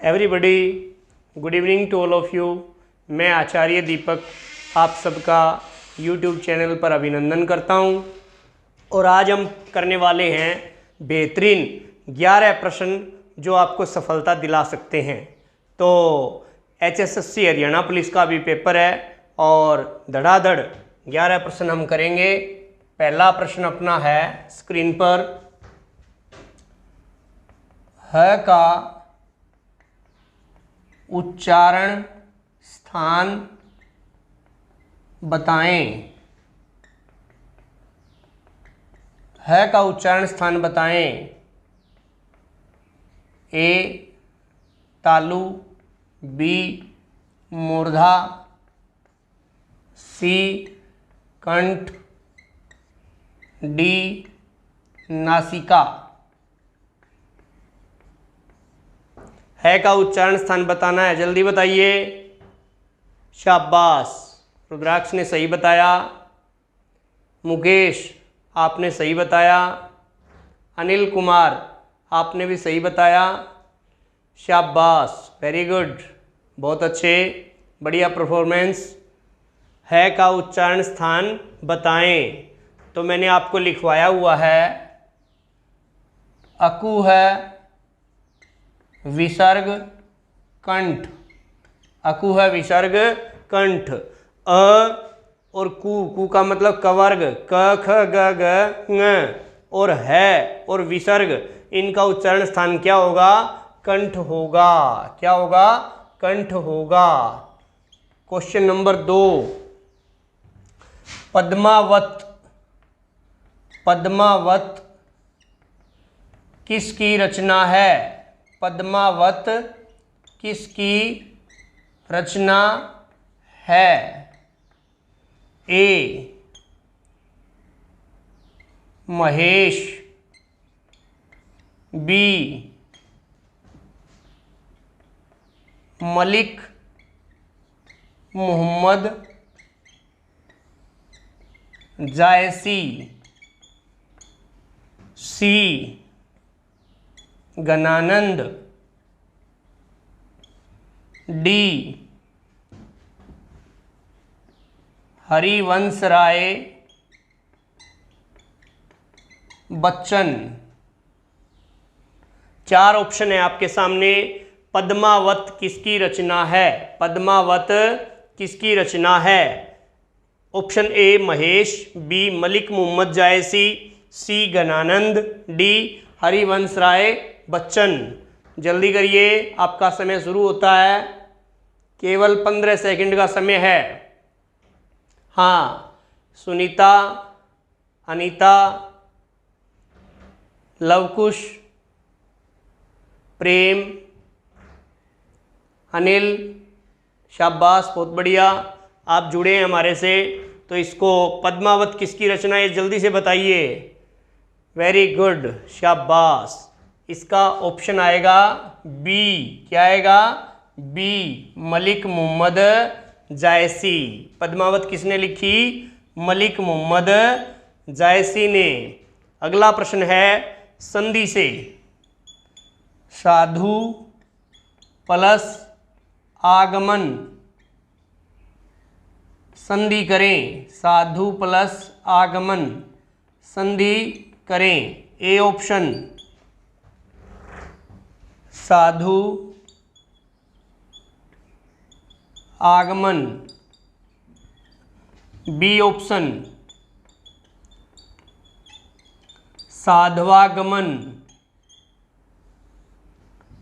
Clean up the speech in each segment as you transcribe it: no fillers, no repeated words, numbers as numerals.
Everybody, good evening to all of you. मैं आचार्य दीपक आप सबका यूट्यूब चैनल पर अभिनंदन करता हूं और आज हम करने वाले हैं बेहतरीन 11 प्रश्न जो आपको सफलता दिला सकते हैं। तो HSSC हरियाणा पुलिस का भी पेपर है और धड़ाधड़ 11 प्रश्न हम करेंगे। पहला प्रश्न अपना है स्क्रीन पर, ह का उच्चारण स्थान बताएं। ह का उच्चारण स्थान बताएं। ए तालु, बी मूर्धा, सी कंठ, डी नासिका। है का उच्चारण स्थान बताना है, जल्दी बताइए। शाबाश, रुद्राक्ष ने सही बताया। मुकेश आपने सही बताया। अनिल कुमार आपने भी सही बताया। शाबाश, वेरी गुड, बहुत अच्छे, बढ़िया परफॉर्मेंस। है का उच्चारण स्थान बताएं। तो मैंने आपको लिखवाया हुआ है, अकु है विसर्ग कंठ। अकु है विसर्ग कंठ। अ और कु का मतलब कवर्ग, क ख ग घ ङ, और है और विसर्ग, इनका उच्चारण स्थान क्या होगा? कंठ होगा। क्या होगा? कंठ होगा। Question number 2, Padmaavat. पद्मावत किसकी रचना है? पद्मावत किसकी रचना है? ए Mahesh, B Malik Mohammad Jayasi, C Gananand, D Harivansh Rai Bachchan. 4 option है आपके सामने। पद्मावत किसकी रचना है? पद्मावत किसकी रचना है? Option A Mahesh, B Malik Mohammad Jayasi, C Gananand, D Harivansh Rai Bachchan. जल्दी करिए, आपका समय शुरू होता है। केवल 15 सेकंड का समय है। हाँ, सुनीता, अनीता, लवकुश, प्रेम, अनिल, शाबाश, बहुत बढ़िया, आप जुड़े हैं हमारे से। तो इसको पद्मावत किसकी रचना है जल्दी से बताइए। वेरी गुड, शाबाश। इसका ऑप्शन आएगा बी। क्या आएगा? बी मलिक मोहम्मद जायसी। पद्मावत किसने लिखी? मलिक मोहम्मद जायसी ने। अगला प्रश्न है संधि से। साधु प्लस आगमन, संधि करें। साधु प्लस आगमन, संधि करें। ए ऑप्शन साधु आगमन, बी ऑप्शन साध्वागमन,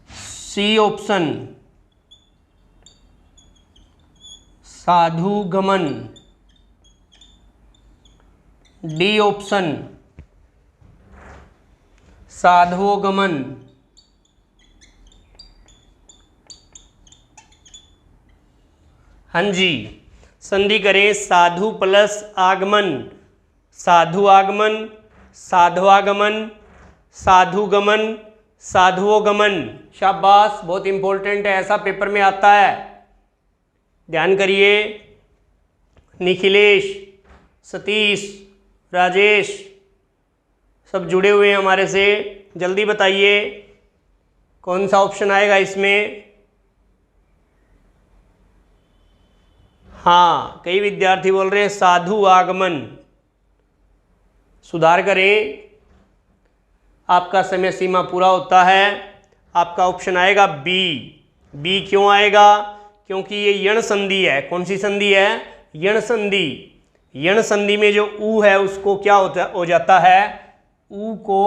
सी ऑप्शन साधुगमन, डी ऑप्शन साध्वोगमन। हाँ जी, संधि करें। साधु प्लस आगमन, साधु आगमन, साध्वागमन, साधुगमन, साधुओगमन। शाबाश, बहुत इंपॉर्टेंट है, ऐसा पेपर में आता है, ध्यान करिए। निखिलेश, सतीश, राजेश सब जुड़े हुए हैं हमारे से। जल्दी बताइए कौन सा ऑप्शन आएगा इसमें। हाँ, कई विद्यार्थी बोल रहे हैं साधु आगमन। सुधार करें, आपका समय सीमा पूरा होता है। आपका ऑप्शन आएगा बी। बी क्यों आएगा? क्योंकि ये यण संधि है। कौन सी संधि है? यण संधि। यण संधि में जो ऊ है उसको क्या हो जाता है? ऊ को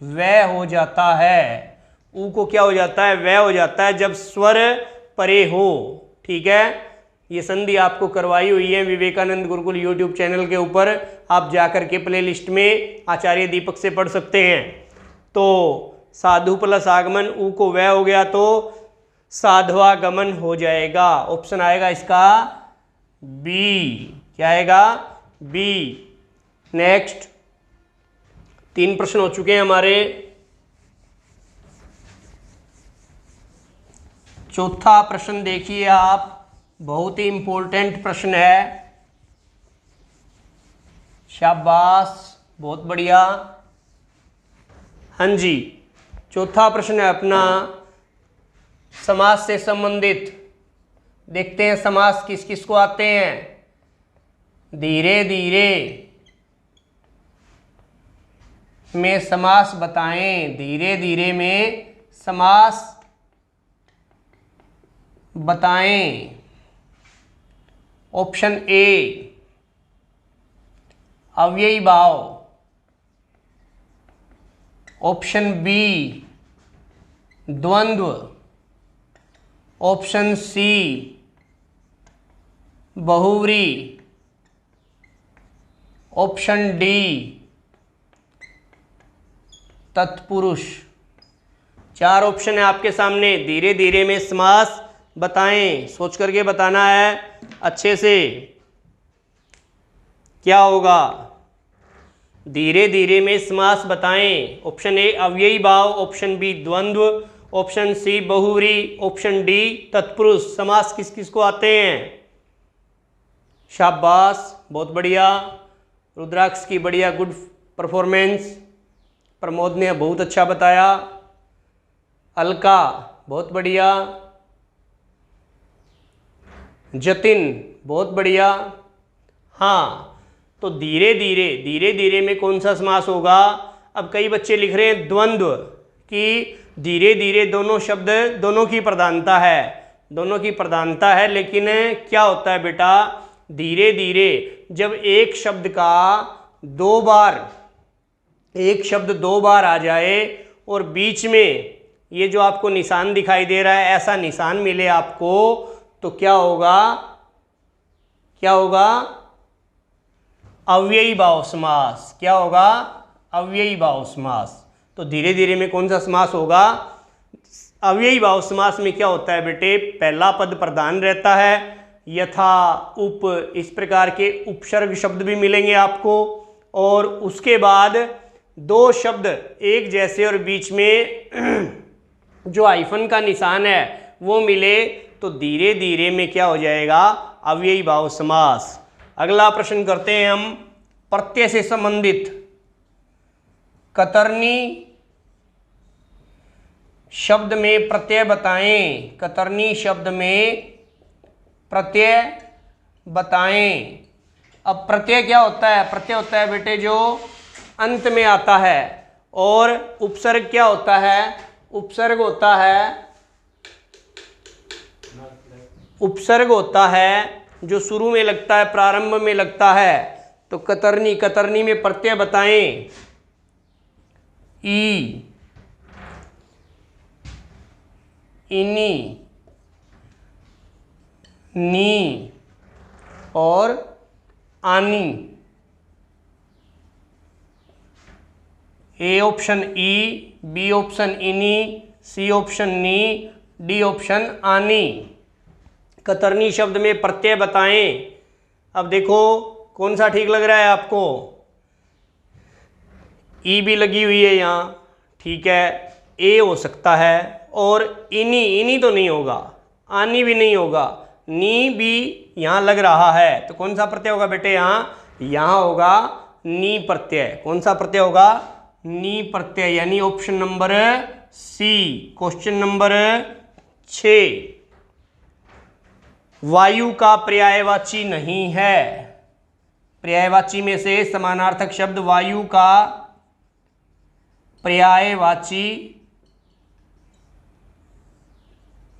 वह हो जाता है। ऊ को क्या हो जाता है? वह हो जाता है जब स्वर परे हो। ठीक है, ये संधि आपको करवाई हुई है विवेकानंद गुरुकुल यूट्यूब चैनल के ऊपर। आप जाकर के प्ले लिस्ट में आचार्य दीपक से पढ़ सकते हैं। तो साधु प्लस आगमन, ऊ को वह हो गया तो साधवागमन हो जाएगा। ऑप्शन आएगा इसका बी। क्या आएगा? बी। नेक्स्ट, 3 प्रश्न हो चुके हैं हमारे। चौथा प्रश्न देखिए आप, बहुत ही इंपॉर्टेंट प्रश्न है। शाबाश, बहुत बढ़िया। हाँ जी, चौथा प्रश्न है अपना समास से संबंधित। देखते हैं समास किस किस को आते हैं। धीरे धीरे में समास बताएं। धीरे धीरे में समास बताएं। ऑप्शन ए अव्ययी भाव, ऑप्शन बी द्वंद्व, ऑप्शन सी बहुव्रीहि, ऑप्शन डी तत्पुरुष। 4 ऑप्शन है आपके सामने। धीरे धीरे में समास बताएं, सोच करके बताना है अच्छे से। क्या होगा? धीरे धीरे में समास बताएं। ऑप्शन ए अव्ययी भाव, ऑप्शन बी द्वंद्व, ऑप्शन सी बहुव्रीहि, ऑप्शन डी तत्पुरुष। समास किस किस को आते हैं? शाबाश, बहुत बढ़िया। रुद्राक्ष की बढ़िया गुड परफॉर्मेंस। प्रमोद ने बहुत अच्छा बताया। अलका बहुत बढ़िया। जतिन बहुत बढ़िया। हाँ, तो धीरे धीरे में कौन सा समास होगा? अब कई बच्चे लिख रहे हैं द्वंद्व, कि धीरे धीरे दोनों शब्द, दोनों की प्रधानता है, दोनों की प्रधानता है। लेकिन क्या होता है बेटा, धीरे धीरे जब एक शब्द का 2 बार, एक शब्द 2 बार आ जाए और बीच में ये जो आपको निशान दिखाई दे रहा है, ऐसा निशान मिले आपको, तो क्या होगा? क्या होगा? अव्ययी भाव समास। क्या होगा? अव्ययी भाव समास। तो धीरे धीरे में कौन सा समास होगा? अव्ययी भाव समास में क्या होता है बेटे? पहला पद प्रधान रहता है, यथा, उप, इस प्रकार के उपसर्ग शब्द भी मिलेंगे आपको, और उसके बाद 2 शब्द एक जैसे और बीच में जो हाइफन का निशान है वो मिले, तो धीरे धीरे में क्या हो जाएगा? अव्ययी भाव समास। अगला प्रश्न करते हैं हम प्रत्यय से संबंधित। कतरनी शब्द में प्रत्यय बताएं। कतरनी शब्द में प्रत्यय बताएं। अब प्रत्यय क्या होता है? प्रत्यय होता है बेटे जो अंत में आता है। और उपसर्ग क्या होता है? उपसर्ग होता है, उपसर्ग होता है जो शुरू में लगता है, प्रारंभ में लगता है। तो कतरनी, कतरनी में प्रत्यय बताएं। ई, इनी, नी और आनी। ए ऑप्शन ई, बी ऑप्शन इनी, सी ऑप्शन नी, डी ऑप्शन आनी। कतरनी शब्द में प्रत्यय बताएं। अब देखो कौन सा ठीक लग रहा है आपको? ई भी लगी हुई है यहाँ, ठीक है, ए हो सकता है, और इनी, इनी तो नहीं होगा, आनी भी नहीं होगा, नी भी यहाँ लग रहा है। तो कौन सा प्रत्यय होगा बेटे? यहाँ होगा नी प्रत्यय। कौन सा प्रत्यय होगा? नी प्रत्यय, यानी option number C. Question number 6। वायु का पर्यायवाची नहीं है। पर्यायवाची में से समानार्थक शब्द वायु का पर्यायवाची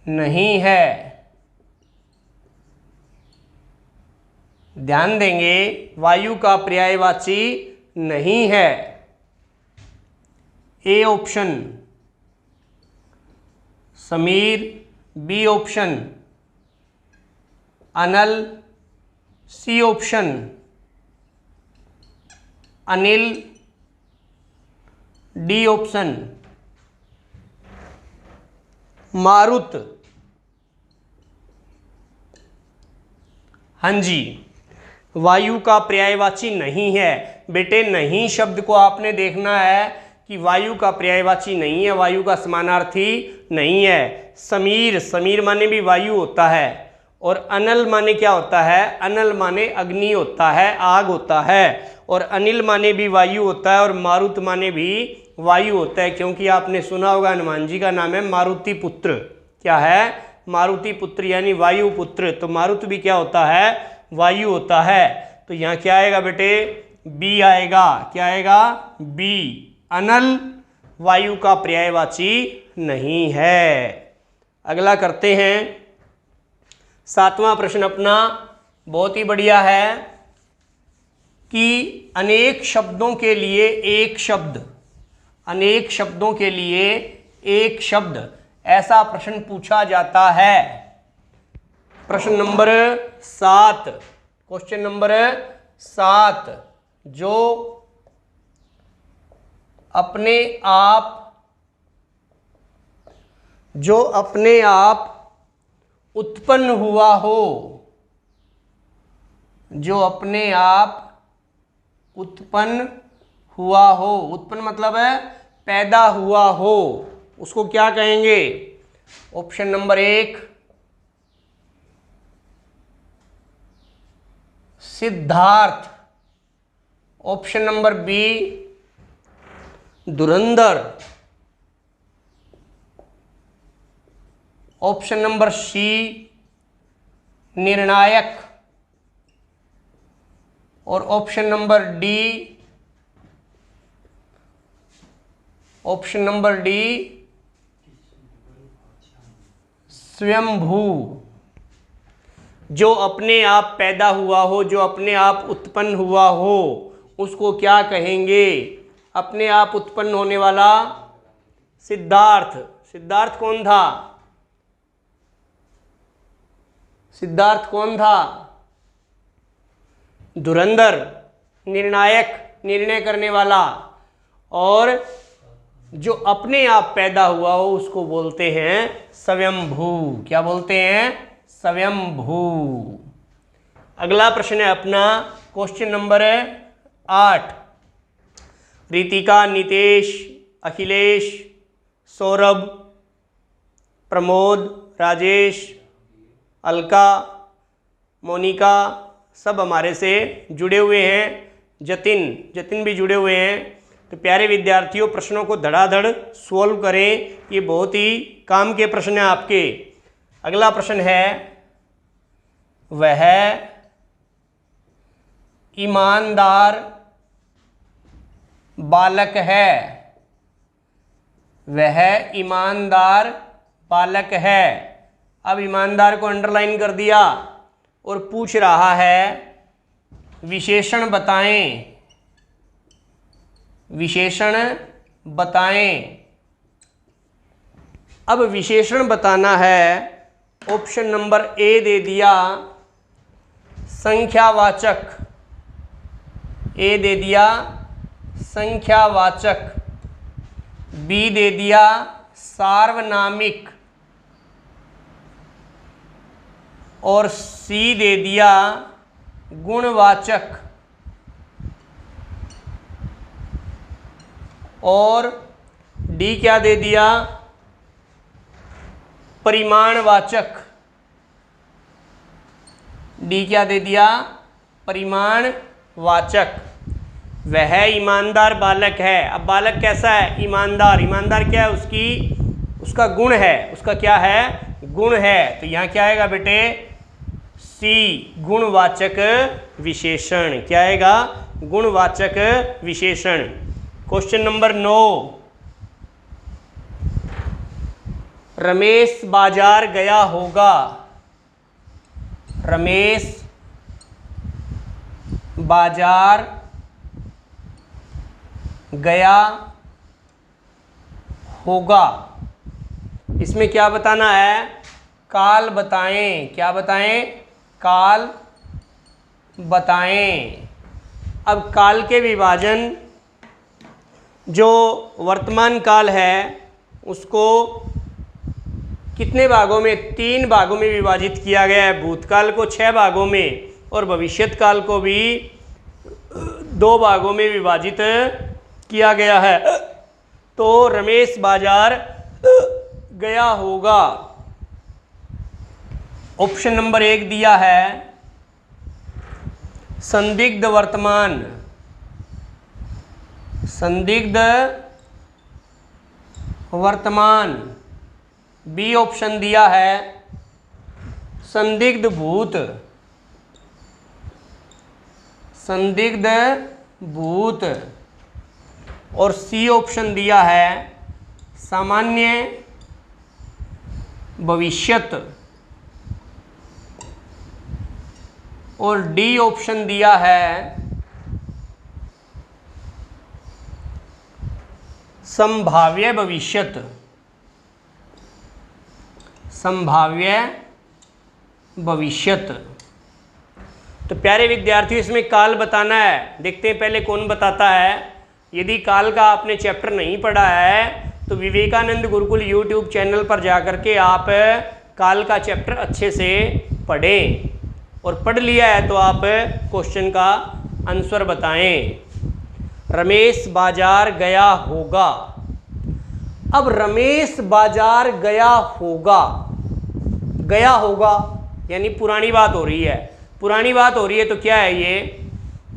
नहीं है। ध्यान देंगे, वायु का पर्यायवाची नहीं है। ए ऑप्शन समीर, बी ऑप्शन अनल, सी ऑप्शन अनिल, डी ऑप्शन मारुत। हाँ जी, वायु का पर्यायवाची नहीं है। बेटे नहीं शब्द को आपने देखना है कि वायु का पर्यायवाची नहीं है, वायु का समानार्थी नहीं है। समीर, समीर माने भी वायु होता है। और अनल माने क्या होता है? अनल माने अग्नि होता है, आग होता है। और अनिल माने भी वायु होता है। और मारुत माने भी वायु होता है, क्योंकि आपने सुना होगा हनुमान जी का नाम है मारुति पुत्र। क्या है? मारुति पुत्र यानी वायु पुत्र। तो मारुत भी क्या होता है? वायु होता है। तो यहाँ क्या आएगा बेटे? बी आएगा। क्या आएगा? बी। अनल वायु का पर्यायवाची नहीं है। अगला करते हैं। 7वां प्रश्न अपना बहुत ही बढ़िया है कि अनेक शब्दों के लिए एक शब्द, अनेक शब्दों के लिए एक शब्द, ऐसा प्रश्न पूछा जाता है। प्रश्न नंबर 7, क्वेश्चन नंबर 7, जो अपने आप उत्पन्न हुआ हो, जो अपने आप उत्पन्न हुआ हो, उत्पन्न मतलब है पैदा हुआ हो, उसको क्या कहेंगे? ऑप्शन नंबर 1 सिद्धार्थ, ऑप्शन नंबर बी धुरंधर, ऑप्शन नंबर सी निर्णायक और ऑप्शन नंबर डी स्वयंभू। जो अपने आप पैदा हुआ हो, जो अपने आप उत्पन्न हुआ हो, उसको क्या कहेंगे? अपने आप उत्पन्न होने वाला सिद्धार्थ। सिद्धार्थ कौन था? सिद्धार्थ कौन था? धुरंधर, निर्णायक, निर्णय करने वाला। और जो अपने आप पैदा हुआ हो उसको बोलते हैं स्वयंभू। क्या बोलते हैं? स्वयंभू। अगला प्रश्न है अपना क्वेश्चन नंबर 8। रितिका, नितेश, अखिलेश, सौरभ, प्रमोद, राजेश, अलका, मोनिका सब हमारे से जुड़े हुए हैं। जतिन भी जुड़े हुए हैं। तो प्यारे विद्यार्थियों, प्रश्नों को धड़ाधड़ सॉल्व करें, ये बहुत ही काम के प्रश्न हैं आपके। अगला प्रश्न है, वह ईमानदार बालक है। वह ईमानदार बालक है। अब ईमानदार को अंडरलाइन कर दिया और पूछ रहा है विशेषण बताएं। विशेषण बताएं। अब विशेषण बताना है। ऑप्शन नंबर ए दे दिया संख्यावाचक, ए दे दिया संख्यावाचक, बी दे दिया सार्वनामिक और सी दे दिया गुणवाचक और डी क्या दे दिया? परिमाणवाचक। डी क्या दे दिया? परिमाणवाचक। वह ईमानदार बालक है। अब बालक कैसा है? ईमानदार। ईमानदार क्या है? उसका गुण है। उसका क्या है? गुण है। तो यहाँ क्या आएगा बेटे? सी गुणवाचक विशेषण। क्या आएगा? गुणवाचक विशेषण। क्वेश्चन नंबर 9, रमेश बाजार गया होगा। रमेश बाजार गया होगा। इसमें क्या बताना है? काल बताएं। क्या बताएं? काल बताएं। अब काल के विभाजन, जो वर्तमान काल है उसको कितने भागों में? 3 भागों में विभाजित किया गया है। भूतकाल को 6 भागों में और भविष्यत काल को भी 2 भागों में विभाजित किया गया है। तो रमेश बाजार गया होगा। ऑप्शन नंबर 1 दिया है संदिग्ध वर्तमान। संदिग्ध वर्तमान। बी ऑप्शन दिया है संदिग्ध भूत। संदिग्ध भूत। और सी ऑप्शन दिया है सामान्य भविष्यत। और डी ऑप्शन दिया है संभाव्य भविष्यत। संभाव्य भविष्यत। तो प्यारे विद्यार्थियों, इसमें काल बताना है। देखते हैं पहले कौन बताता है। यदि काल का आपने चैप्टर नहीं पढ़ा है तो विवेकानंद गुरुकुल यूट्यूब चैनल पर जाकर के आप काल का चैप्टर अच्छे से पढ़ें, और पढ़ लिया है तो आप क्वेश्चन का आंसर बताएं। रमेश बाजार गया होगा। अब रमेश बाजार गया होगा, गया होगा यानी पुरानी बात हो रही है। पुरानी बात हो रही है तो क्या है ये?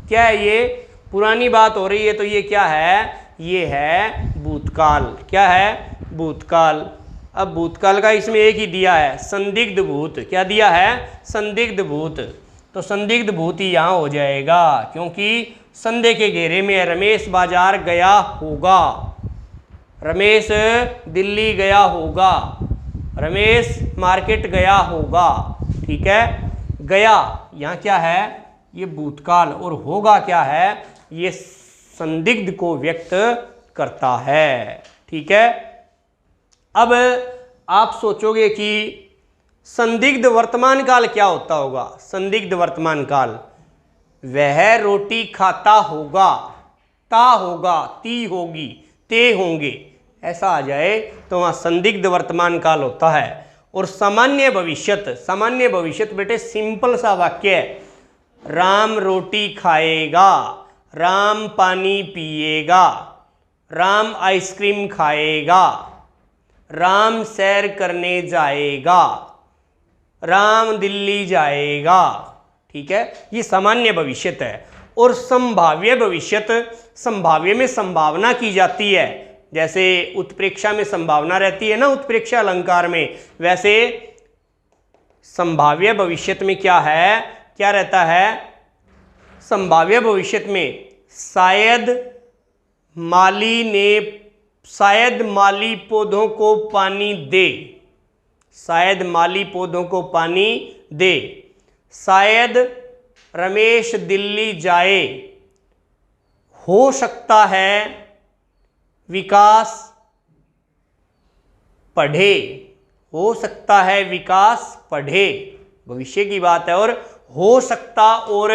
क्या है ये? पुरानी बात हो रही है तो ये क्या है? ये है भूतकाल। क्या है? भूतकाल। अब भूतकाल का इसमें एक ही दिया है संदिग्ध भूत। क्या दिया है? संदिग्ध भूत। तो संदिग्ध भूत ही यहाँ हो जाएगा, क्योंकि संदेह के घेरे में है। रमेश बाजार गया होगा। रमेश दिल्ली गया होगा। रमेश मार्केट गया होगा। ठीक है? गया यहाँ क्या है? ये भूतकाल। और होगा क्या है? ये संदिग्ध को व्यक्त करता है। ठीक है? अब आप सोचोगे कि संदिग्ध वर्तमान काल क्या होता होगा? संदिग्ध वर्तमान काल, वह रोटी खाता होगा। ता होगा, ती होगी, ते होंगे, ऐसा आ जाए तो वहाँ संदिग्ध वर्तमान काल होता है। और सामान्य भविष्यत, सामान्य भविष्यत बेटे सिंपल सा वाक्य है। राम रोटी खाएगा, राम पानी पिएगा, राम आइसक्रीम खाएगा, राम सैर करने जाएगा, राम दिल्ली जाएगा। ठीक है? ये सामान्य भविष्यत है। और संभाव्य भविष्यत, संभाव्य में संभावना की जाती है। जैसे उत्प्रेक्षा में संभावना रहती है ना, उत्प्रेक्षा अलंकार में, वैसे संभाव्य भविष्यत में क्या है? क्या रहता है? संभाव्य भविष्यत में शायद माली पौधों को पानी दे। शायद माली पौधों को पानी दे। शायद रमेश दिल्ली जाए। हो सकता है विकास पढ़े। हो सकता है विकास पढ़े, भविष्य की बात है। और हो सकता और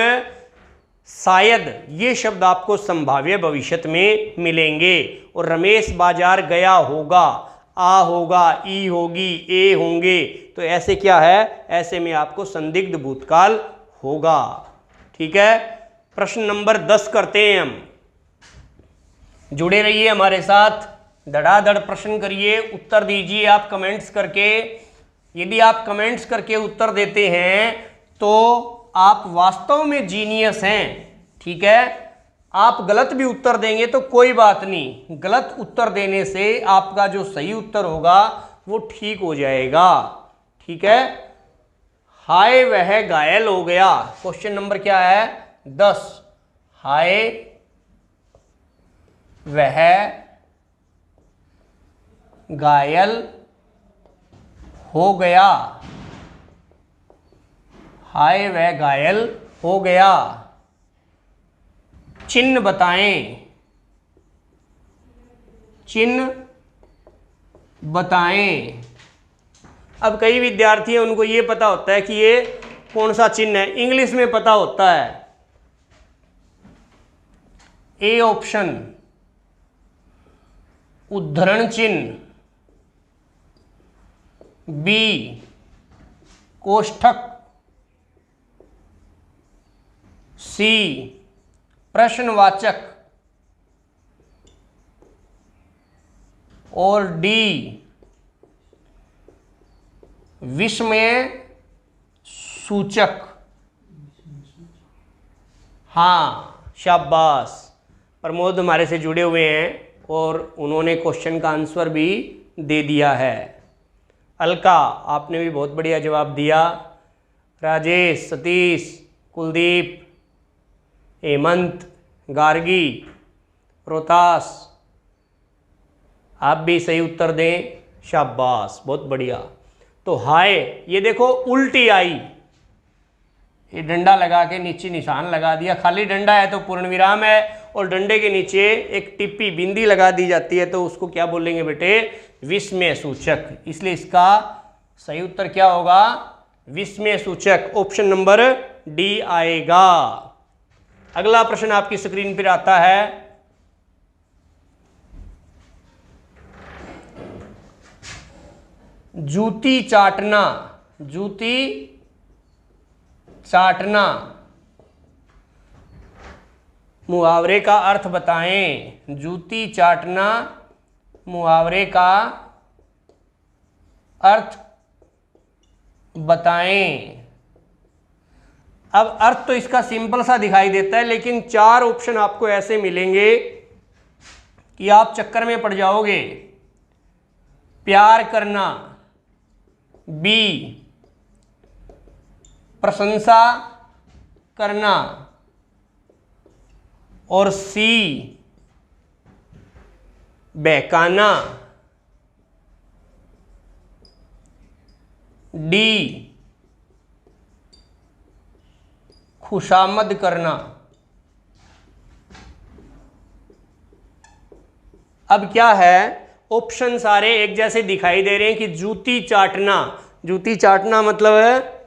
शायद ये शब्द आपको संभाव्य भविष्यत में मिलेंगे। और रमेश बाजार गया होगा, आ होगा, ई होगी, ए होंगे, तो ऐसे क्या है? ऐसे में आपको संदिग्ध भूतकाल होगा। ठीक है? प्रश्न नंबर 10 करते हैं हम। जुड़े रहिए हमारे साथ, धड़ाधड़ प्रश्न करिए, उत्तर दीजिए आप कमेंट्स करके। यदि आप कमेंट्स करके उत्तर देते हैं तो आप वास्तव में जीनियस हैं। ठीक है? आप गलत भी उत्तर देंगे तो कोई बात नहीं, गलत उत्तर देने से आपका जो सही उत्तर होगा वो ठीक हो जाएगा। ठीक है? हाय वह घायल हो गया। क्वेश्चन नंबर क्या है? 10। हाय वह घायल हो गया। हाय वह घायल हो गया। चिन्ह बताएं। चिन्ह बताएं। अब कई विद्यार्थी हैं, उनको ये पता होता है कि ये कौन सा चिन्ह है, इंग्लिश में पता होता है। ए ऑप्शन उद्धरण चिन्ह, बी कोष्ठक, सी प्रश्नवाचक और डी विस्मय सूचक। हाँ, शाबाश। प्रमोद हमारे से जुड़े हुए हैं और उन्होंने क्वेश्चन का आंसर भी दे दिया है। अलका, आपने भी बहुत बढ़िया जवाब दिया। राजेश, सतीश, कुलदीप, हेमंत, गार्गी, रोहतास, आप भी सही उत्तर दें। शाबाश, बहुत बढ़िया। तो हाय, ये देखो उल्टी आई, ये डंडा लगा के नीचे निशान लगा दिया। खाली डंडा है तो पूर्ण विराम है, और डंडे के नीचे एक टिप्पी बिंदी लगा दी जाती है, तो उसको क्या बोलेंगे बेटे? विस्मय सूचक। इसलिए इसका सही उत्तर क्या होगा? विस्मय सूचक। ऑप्शन नंबर डी आएगा। अगला प्रश्न आपकी स्क्रीन पर आता है। जूती चाटना। जूती चाटना मुहावरे का अर्थ बताएं। जूती चाटना मुहावरे का अर्थ बताएं। अब अर्थ तो इसका सिंपल सा दिखाई देता है, लेकिन 4 ऑप्शन आपको ऐसे मिलेंगे कि आप चक्कर में पड़ जाओगे। प्यार करना, बी प्रशंसा करना, और सी बहकाना, डी खुशामद करना। अब क्या है, ऑप्शन सारे एक जैसे दिखाई दे रहे हैं कि जूती चाटना। जूती चाटना मतलब है,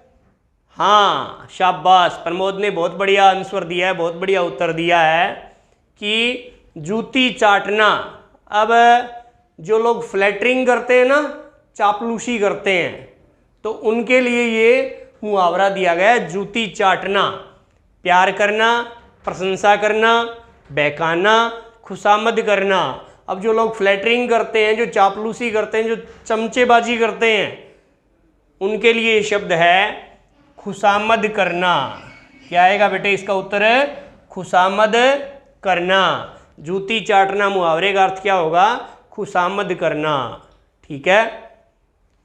हाँ शाबाश, प्रमोद ने बहुत बढ़िया आंसर दिया है, बहुत बढ़िया उत्तर दिया है कि जूती चाटना। अब जो लोग फ्लैटरिंग करते हैं ना, चापलूसी करते हैं, तो उनके लिए ये मुहावरा दिया गया है, जूती चाटना। प्यार करना, प्रशंसा करना, बहकाना, खुशामद करना। अब जो लोग फ्लैटरिंग करते हैं, जो चापलूसी करते हैं, जो चमचेबाजी करते हैं, उनके लिए ये शब्द है खुशामद करना। क्या आएगा बेटे इसका उत्तर? खुशामद करना। जूती चाटना मुहावरे का अर्थ क्या होगा? खुशामद करना। ठीक है,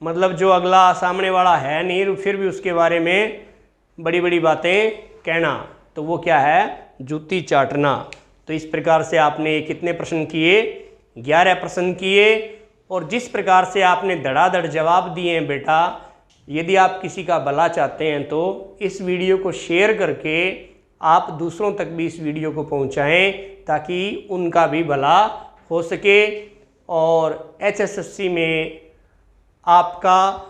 मतलब जो अगला सामने वाला है नहीं, फिर भी उसके बारे में बड़ी बड़ी बातें कहना, तो वो क्या है? जूती चाटना। तो इस प्रकार से आपने कितने प्रश्न किए? 11 प्रश्न किए, और जिस प्रकार से आपने धड़ाधड़ जवाब दिए हैं बेटा, यदि आप किसी का भला चाहते हैं तो इस वीडियो को शेयर करके आप दूसरों तक भी इस वीडियो को पहुंचाएं, ताकि उनका भी भला हो सके और HSSC में आपका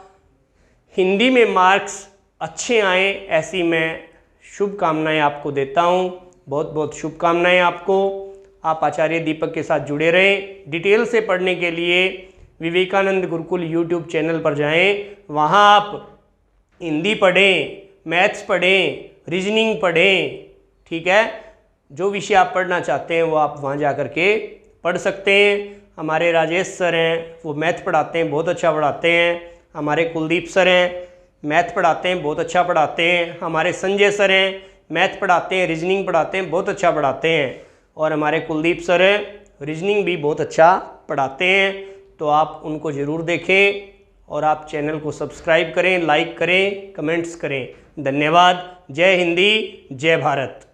हिंदी में मार्क्स अच्छे आएँ, ऐसी मैं शुभकामनाएं आपको देता हूं। बहुत बहुत शुभकामनाएं आपको। आप आचार्य दीपक के साथ जुड़े रहें। डिटेल से पढ़ने के लिए विवेकानंद गुरुकुल यूट्यूब चैनल पर जाएं, वहां आप हिंदी पढ़ें, मैथ्स पढ़ें, रीजनिंग पढ़ें। ठीक है, जो विषय आप पढ़ना चाहते हैं वो आप वहां जा कर के पढ़ सकते हैं। हमारे राजेश सर हैं, वो मैथ पढ़ाते हैं, बहुत अच्छा पढ़ाते हैं। हमारे कुलदीप सर हैं, मैथ पढ़ाते हैं, बहुत अच्छा पढ़ाते हैं। हमारे संजय सर हैं, मैथ पढ़ाते हैं, रीजनिंग पढ़ाते हैं, बहुत अच्छा पढ़ाते हैं। और हमारे कुलदीप सर हैं, रीजनिंग भी बहुत अच्छा पढ़ाते हैं। तो आप उनको ज़रूर देखें और आप चैनल को सब्सक्राइब करें, लाइक करें, कमेंट्स करें। धन्यवाद। जय हिंदी, जय भारत।